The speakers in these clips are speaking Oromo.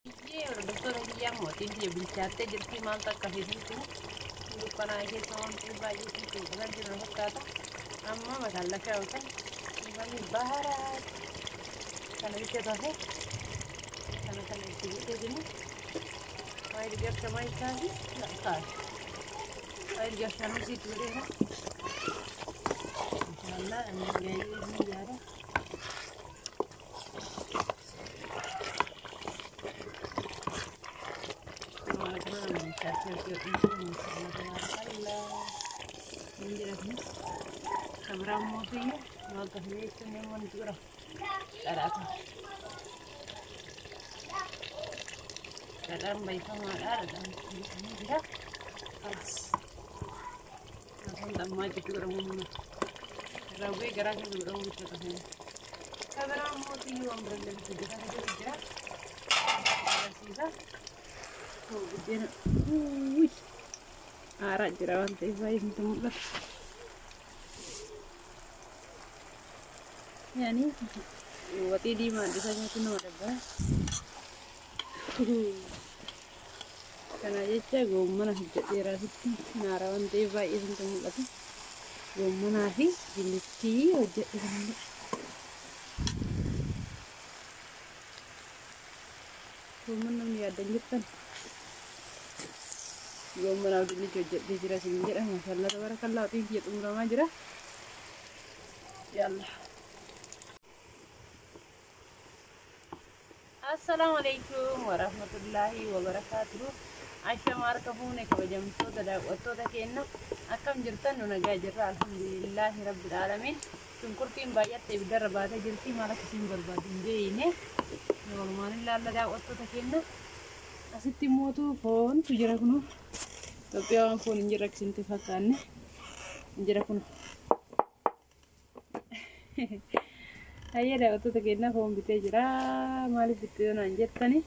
Iya, dokter dia mau tinggi bicara jadi mantap kasih itu. Bukan aja soal pribadi itu, karena di rumah kata, amma masalah kau kan, ini barat, karena itu tahu, karena itu ini, mai dia sama sekali, tak kah, mai dia sama si tu deh, Insyaallah, ini ada. Kamera mobil, mau kasih itu nih mau curah, ada apa? Kadang baik sama ada dan ini dia, alas, langsung tak maju curah mana? Rawe gerak itu curah itu kasih. Kamera mobil yang berada di sebelah itu dia, sisa, oh begini, arah jerawan teh baik itu mudah. Ya nih, buat ini mah desanya itu nomor berapa? Karena aja gomana jadi rasa narawan teba itu temu lagi gomana sih diliti aja ini gomana nih ada nyetan gomana udah dicoba dijera singgir masalah tabarakallah tinggi itu murah aja ya Allah. Assalamualaikum warahmatullahi wabarakatuh. Aisyah markabune kabajamtoota daawwattoota keenya akkam jirtan nu nagaa jirra alhamdulillahi rabbil alamin. Shunkurtiin baay'attee ibiddarra baatee jirti maal akka isin barbaadu hin beekne. Walumaan ilaalla daawwattoota keenya asitti mootu foontu jira kunu. Itoophiyaa waan foon hin jirre akkasinti fakkaanne hin jira kunu. Ayah daawwattoota keenya foon bitee jira maaliif bittee yoo naan jettani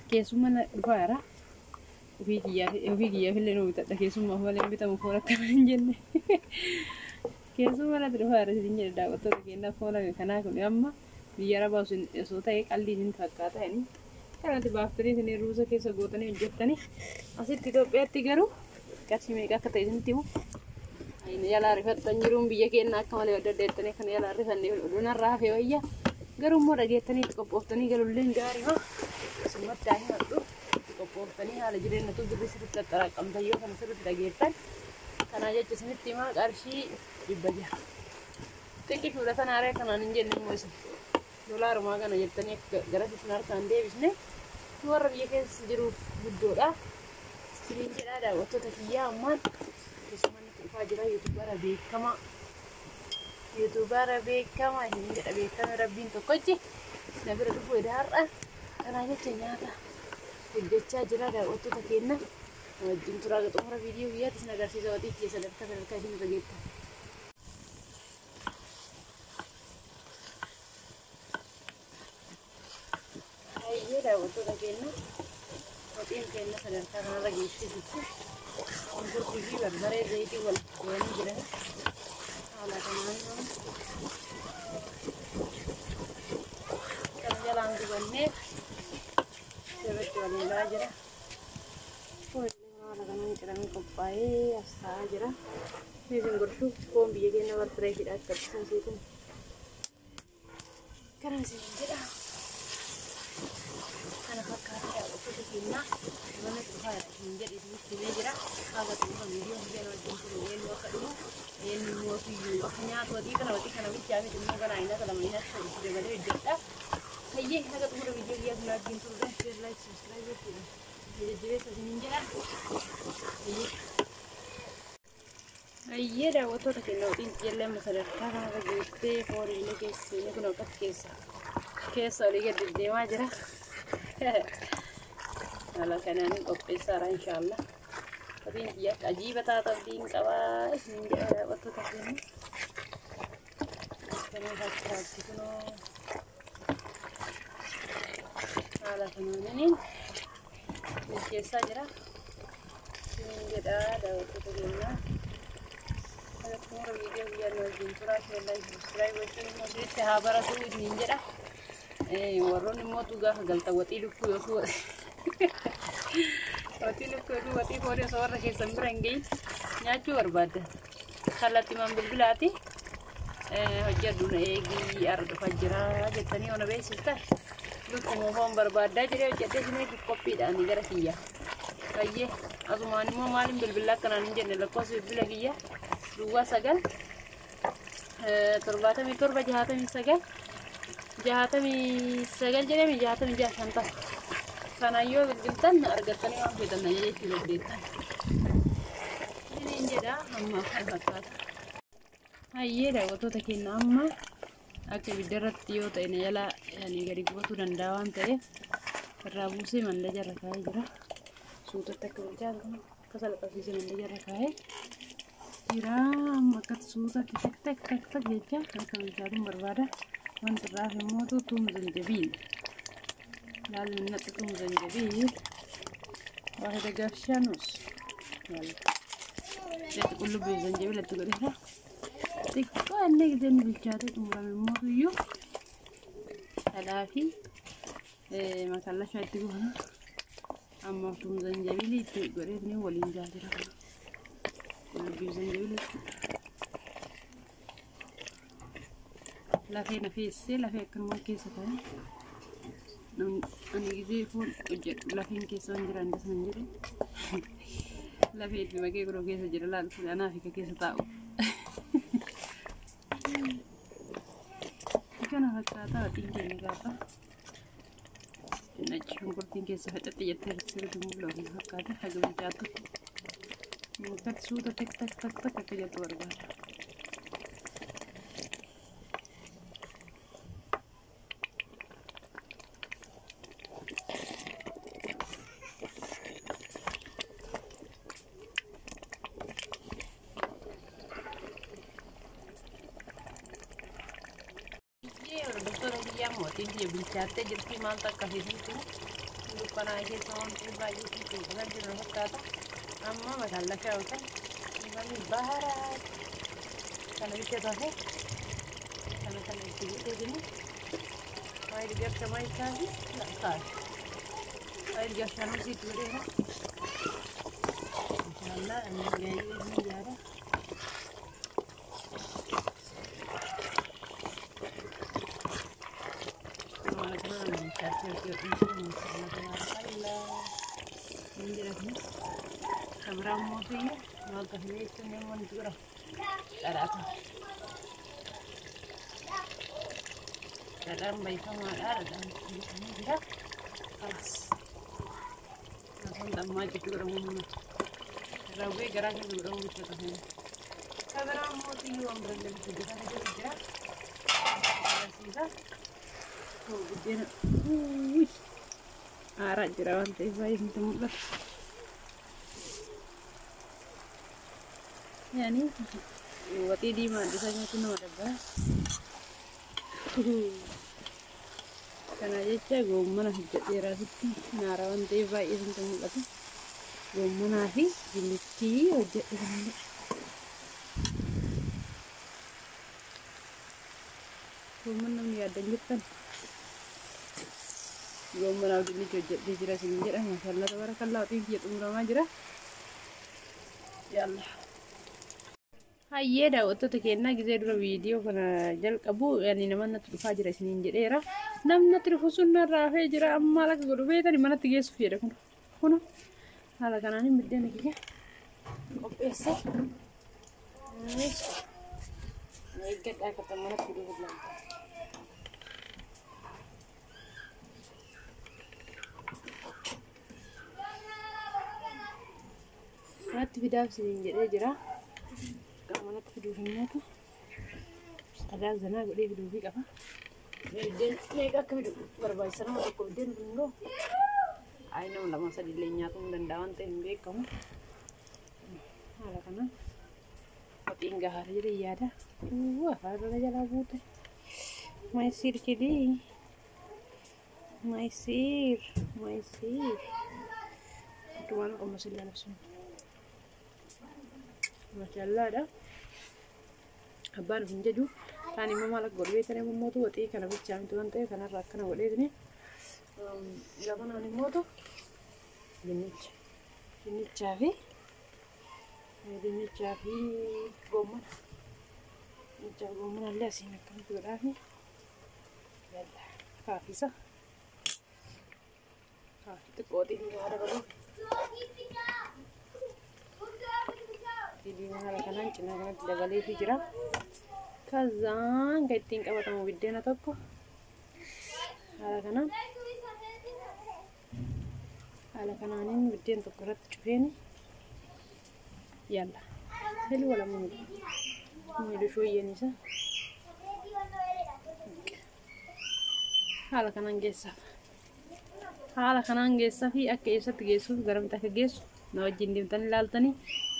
keessummaa dhufaara ofii kiyyaaf illee nu bitadha keessummaaf malee bitamu foon akkana hin jenne keessummaa natti dhufaara isin jedhe daawwattoota keenya foon kanaa kun amma biyya arabaa osoo ta'e qalbii isin fakkaata inni kanatti baaftanii isin ruusa keessa gootanii hojjettani asitti Itoophiyaatti garuu qarshii meeqa akka ta'e isinitti himu. Ini jalan rifatan jirum biya kena kamali ada detane kan jalan rifan ni udah rafe waya garum mo dage tani kopoftani galulin gari ha semua tahi tu kopoftani hala jire na tu gede sirit tarakam tayo kan sirit dage tan kan aja cisni tima karshi ibaja teki sudah tanare kan anjen ni mo dolar ma kan aja tani gara sinar kan de bisne luar biya ke sejiru budoda sirin jira ada waktu takiya aman Fajra YouTuber beekama hin jedha beekame rabbiin tokkochi na bira dhufu har'a kana jecha nyaata hojjechaa jira daawwattoota keenya wajjin turaa xumura viidiyoo biyyaatti isin agarsiisa watii keessa sadarkaa isin irra geettan. Ayyee daawwattoota keenya watiin keenya sadarkaa kanarra geessisutti Untuk pergi berbara zaiti wal kuan jira ala kanan kan jalan di banne sebet wala jira ko ala kanan kiran kopai asa jira ni jengursu ko biye gena war fresh ida kapsan situ kan sih jira kana fakkaata daawwattoota keenya mana dhufaadha hin jedhe isinitti jira haga xumura viidiyoo hojii wajjin turu eenyu akka dhumu eenyu mootiyyuu akka nyaatu watii kana bichaa miti immoo gara aynata lama inni akka itti dabalee hojjedha hayyee haga xumura viidiyoo biyyaa kana wajjin turu dha share like subscribe jechuudha jajjabeessa isiniin jedha hayyee daawwattoota keenya watiin jallee sadarkaa kanarra geessee foon illee keessee kun akkas keessa olii gadi deemaa jira. Kalau kanan kopisar insyaallah. Tapi ya ajib atau ding kawa sinja waktu takini. Kanan hati kuno. Kalau kanan ini biasa aja. Sinja ada waktu takini. Kalau semua video biar nonton surah share like subscribe button masih sahabat itu ninja dah. warroonni mootu gaafa galta waxii lukkuu yoo waxii lukkuu yoo waxii foonii osoo warra keessan bira hin gahin nyaachuu barbaadda. Kallattii man bilbilaati hojjedhu na eegii arra dhufaa jira jettanii ona beeksifta. Lukkuu foon barbaaddaa jiree hojjedhee sinii qophiidhaan gara kiyya. Baay'ee asumaan immoo maaliin bilbilaa akkanaan hin jenne lakkoofsi bilbila kiyya duwwaa 9 77 69 jedhame 66 shanta. Kanaayyoo bilbiltan argattanii waan feetan jechuudha deettan. Inni jedha amma kan fakkaata. Hayyee daawwattoota keenya amma akka ibiddarratti yoo ta'e na jala gadi gubatuu danda'a waan ta'eef irraa buusee manda jarra kaa'ee jira. Suutatti akka bilchaatu akka salphisiisee manda jarra kaa'ee jira. Amma akka suuta tak jecha akka bilchaatuun barbaada. Wanti irraa immoo tuum zanjabiil. Laalli natti tuum zanjabiil. Waahida gaafshaanus. Jadi qullubbii zanjabiila itti godheera. Xiqqoo inni gideen bilchaatee xumurame immoo iyyuu dhadhaa fi makaallashaa itti gubana. Amma tuum zanjabiilii itti godheetni waliin jaajira. Qullubbii zanjabiila lafee nafeessee lafee akkanumaan keessa ta'e ani gizee foon hojjedhu lafeen keessa waan jiran dasa hin jedhe lafee itti makee godhuu keessa jira laal fuudhanaa fi keessa taa'u kana fakkaataa waxiin keenya gaafa nachi shunkurtiin keessa facaxxi jettee sirriitti mul'atu fakkaata haga bilchaatu mukatti suuta tak akka jettu barbaada. Motiin dia bilchaatee jirti maal takka fisiisu dukkanaa keessa wanti baay'ee kan jiru fakkaata. Amma makaallashaa yookaan namni baharaa kana bicha taate kana itti bitee jiru. Maayil garsha maayil taasi lakkaa'e. Maayil garsha nuti itti godheera. Inshallah inni gaayee ni jaara. Kamera mobil, mau ke sini itu memang juga ada. Dalam bayi sama ada dan ini juga kelas. Langsung tak maju juga orang mana. Rawe geraknya juga orang bisa ke sini. Kamera mobil yang berada di sebelah itu juga. Sisa. Oh, begini. Arak jerawan teh bayi tempat. Ya nih, waktu di mana disanya itu nomor berapa? Karena aja gomana hijau dirasuk narawan teba itu tempat itu gomana sih diliki aja itu. Gomana nih ada jutaan. Gomana udah diliki aja dijelasin aja, masalah tabarakallah tinggi umur aja. Ya Allah. Hayyee daawwattoota keenya gisee dura viidiyoo kana jalqabu namni dhufaa jira isiniin jedheera. Namni dhufu sun raafee jira amma laga godhu beetani manatti geessuuf jedha kun haala kanaan biddeen kiyya qopheesse. Eeggadhaa akka manatti dhufu laata. Manatti fidaaf isiniin jedhee jira. Kamu videonya tuh ada zona gue video apa? Dan mereka ke berbagai sana untuk kemudian dulu. Ayo nggak masa dilenya tuh dan daun tempe kamu. Ada kana? Tinggal hari jadi ya ada. Wah, ada aja lagu teh. Maisir kiri. Maisir. Tuan kamu masih langsung. Masya Allah dah. Abang menjadi ثاني ما مالك قربي تاني موتو وتي كنا بيتشام تون تي كنا راكنا وليدني جابنا عن موتو جنيت شافي قومنا نجا قومنا اللي أسينا كم تقولاني يلا كافي صح كافي تقودي دي هذا بلو دي هذا كنا كنا دبلي في جرا كذا كيتين كابا تمو بدينا توكو هذا كنا على كنانين بدين تقرأت تشوفيني يلا حلو ولا ميلو شوية نسا حالا كنان جيسا في أكيسة تجيسو غرام تكجيسو نوجين ديم تاني لالتاني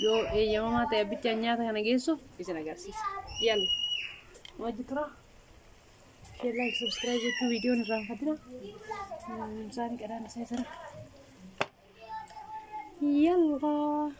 يو يا ماما تبي تانيا تانا جيسو بيسنا جارسيس يلا نوجي ترى شير لايك سبسكرايب يوتيوب فيديو نرام فتنا مساني كذا نسيسرا يلا